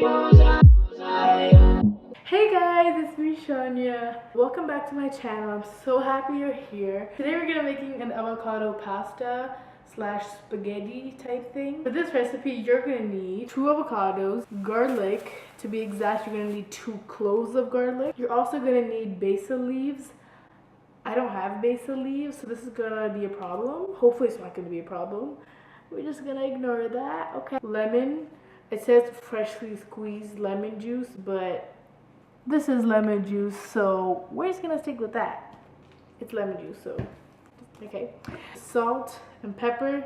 Hey guys, it's me Shania. Welcome back to my channel. I'm so happy you're here. Today we're gonna be making an avocado pasta slash spaghetti type thing. For this recipe, you're gonna need 2 avocados, garlic. To be exact, you're gonna need 2 cloves of garlic. You're also gonna need basil leaves. I don't have basil leaves, so this is gonna be a problem. Hopefully it's not gonna be a problem. We're just gonna ignore that, okay? Lemon. It says freshly squeezed lemon juice, but this is lemon juice, so we're just gonna stick with that. It's lemon juice, so okay. Salt and pepper,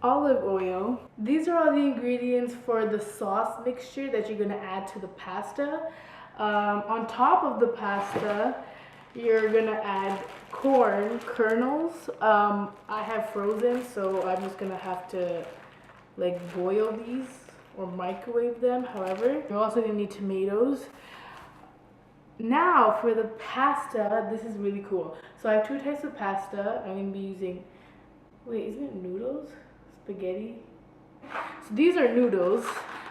olive oil. These are all the ingredients for the sauce mixture that you're gonna add to the pasta. On top of the pasta, you're gonna add corn kernels. I have frozen, so I'm just gonna have to like boil these or microwave them. However, you're also gonna need tomatoes. Now for the pasta, this is really cool. So I have 2 types of pasta. I'm gonna be using, wait, isn't it noodles? Spaghetti? So these are noodles.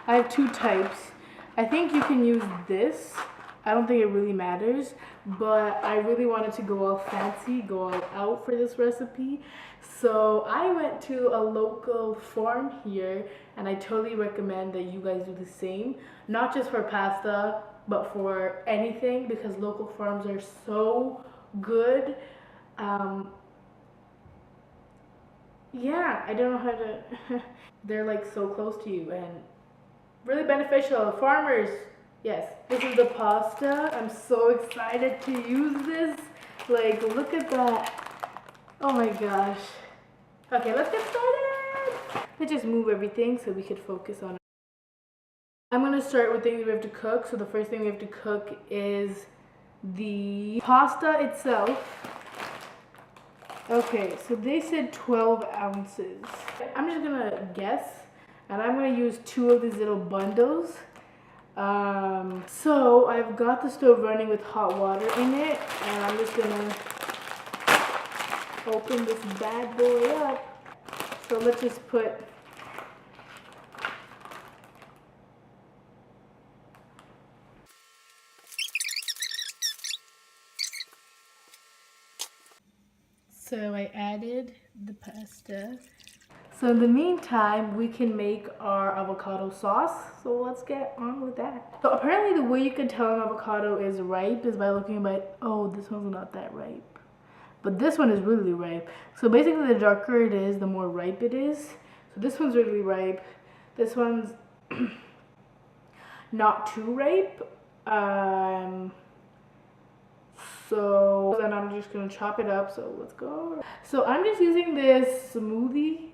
I have 2 types. I think you can use this. I don't think it really matters, but I really wanted to go all fancy, go all out for this recipe. So I went to a local farm here, and I totally recommend that you guys do the same. Not just for pasta, but for anything, because local farms are so good. Yeah, I don't know how to, they're like so close to you and really beneficial. Farmers, yes. This is the pasta. I'm so excited to use this. Like, look at that. Oh my gosh. Okay, let's get started. Let's just move everything so we could focus on it. I'm gonna start with things we have to cook. So the first thing we have to cook is the pasta itself. Okay, so they said 12 ounces. I'm just gonna guess, and I'm gonna use 2 of these little bundles. So I've got the stove running with hot water in it, and I'm just gonna open this bad boy up. So let's just put So I added the pasta. So in the meantime, we can make our avocado sauce. So let's get on with that. So apparently the way you can tell an avocado is ripe is by looking at, oh, this one's not that ripe. But this one is really ripe. So basically the darker it is, the more ripe it is. So this one's really ripe. This one's not too ripe. So then I'm just gonna chop it up. So let's go. So I'm just using this smoothie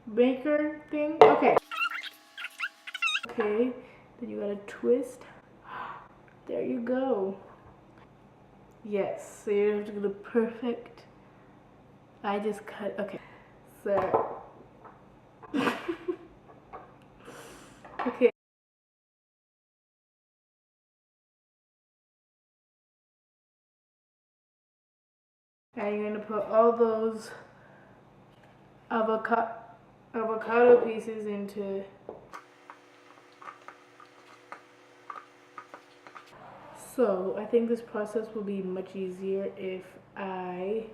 maker thing. Okay. Okay. Then you gotta twist. There you go. Yes. So you have to do the perfect. I just cut. Okay. So. Okay. And you're gonna put all those avocado pieces into. So I think this process will be much easier if I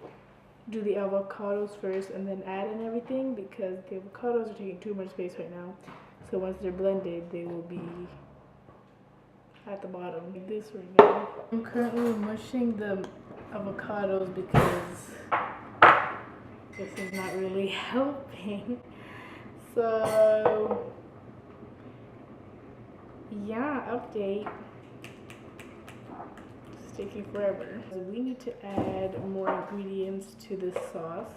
do the avocados first and then add in everything, because the avocados are taking too much space right now. So once they're blended, they will be at the bottom like this right now. I'm currently mushing the avocados because this is not really helping. So yeah, update. It's taking forever. So we need to add more ingredients to this sauce.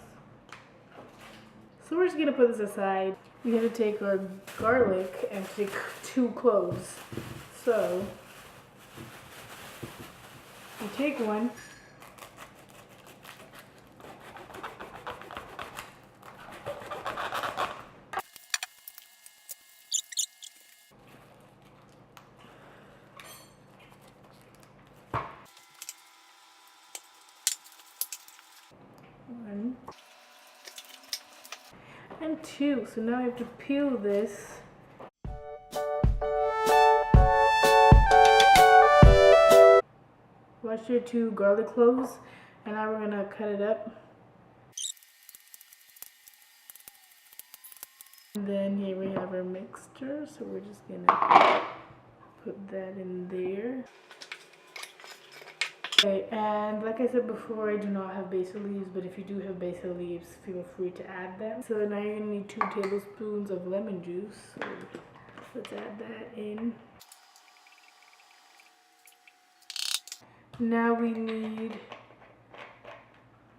So we're just gonna put this aside. We have to take our garlic and take 2 cloves. So you take one. One. And 2. So now I have to peel this. Wash your 2 garlic cloves, and now we're gonna cut it up. And then here we have our mixture, so we're just gonna put that in there. Okay, and like I said before, I do not have basil leaves, but if you do have basil leaves, feel free to add them. So now you're gonna need 2 tablespoons of lemon juice. So let's add that in. Now we need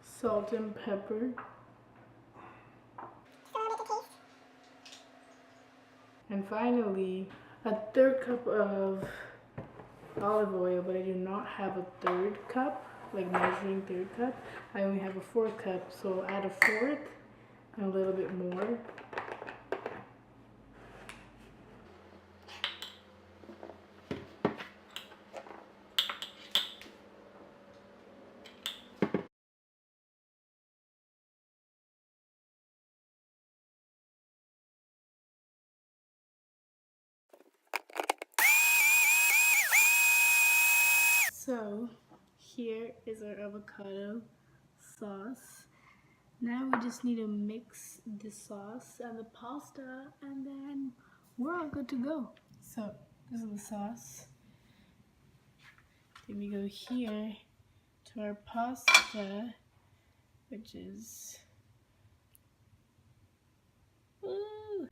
salt and pepper. And finally, a 1/3 cup of olive oil, but I do not have a 1/3 cup, like measuring 1/3 cup. I only have a 1/4 cup, so I'll add a 1/4 and a little bit more. So here is our avocado sauce. Now we just need to mix the sauce and the pasta, and then we're all good to go. So this is the sauce. Then we go here to our pasta, which is... Woo.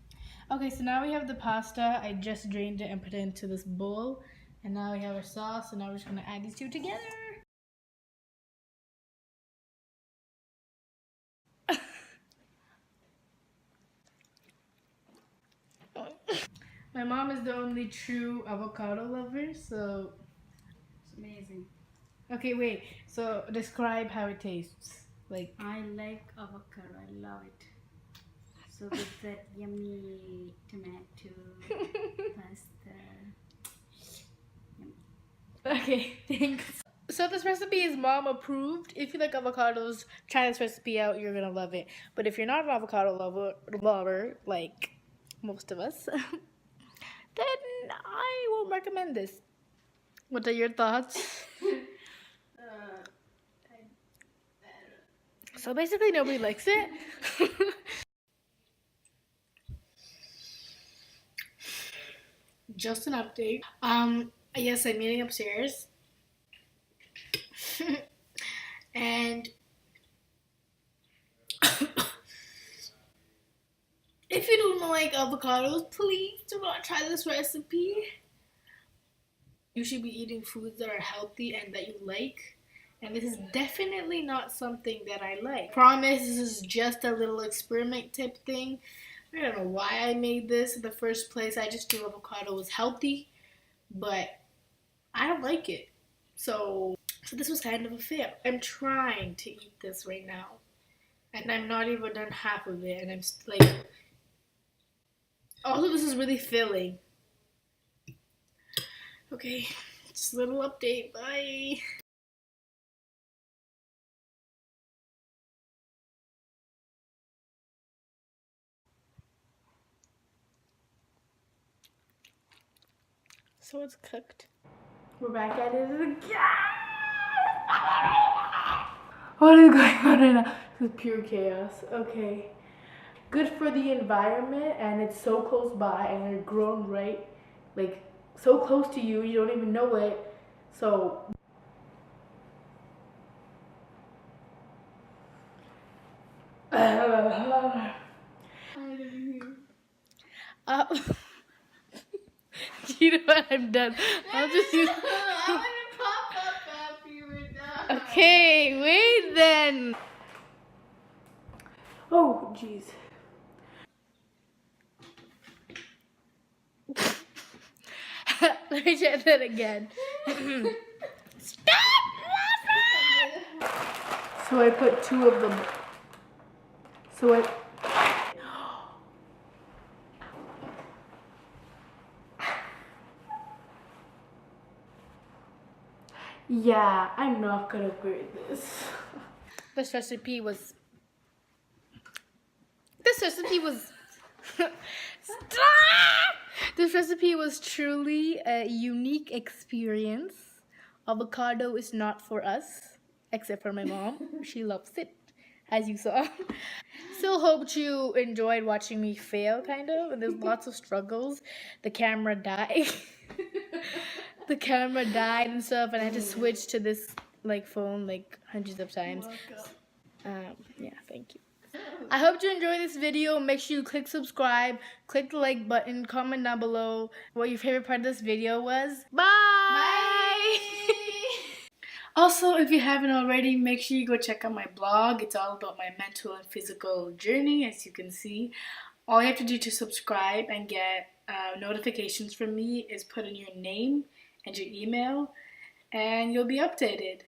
Okay, so now we have the pasta. I just drained it and put it into this bowl. And now we have our sauce, and now we're just gonna add these 2 together. My mom is the only true avocado lover, so It's amazing. okay, wait. So describe how it tastes. Like, I like avocado. I love it. So with that yummy tomato pasta. Yum. okay, thanks. So this recipe is mom approved. If you like avocados, try this recipe out. You're gonna love it. But if you're not an avocado lover like most of us, then I won't recommend this. What are your thoughts? So basically nobody likes it. Just an update. Yes, I'm meeting upstairs. And if you don't like avocados, please do not try this recipe. You should be eating foods that are healthy and that you like. And this is definitely not something that I like. Promise, this is just a little experiment type thing. I don't know why I made this in the first place. I just knew avocado was healthy, but I don't like it. So this was kind of a fail. I'm trying to eat this right now, and I'm not even done half of it, and I'm like, also this is really filling. Okay, just a little update. Bye. So it's cooked. We're back at it again. What is going on right now? This is pure chaos. Okay. Good for the environment, and it's so close by, and they're grown right, like so close to you, you don't even know it. So you know what? I'm done. I'll just use. I want to pop up after you were done. Okay, wait then. Oh, jeez. Let me try that again. Stop laughing! So I put 2 of them. So I. Yeah, I'm not gonna grade this. This recipe was. Stop! This recipe was truly a unique experience avocado is not for us, except for my mom. She loves it, as you saw. Still hope you enjoyed watching me fail, kind of. And there's lots of struggles. The camera died. The camera died and stuff, and I had to switch to this like phone like hundreds of times. Yeah, thank you. I hope you enjoyed this video. Make sure you click subscribe, click the like button, comment down below what your favorite part of this video was. Bye! Also, if you haven't already, make sure you go check out my blog. It's all about my mental and physical journey, as you can see. All you have to do to subscribe and get notifications from me is put in your name and your email, and you'll be updated.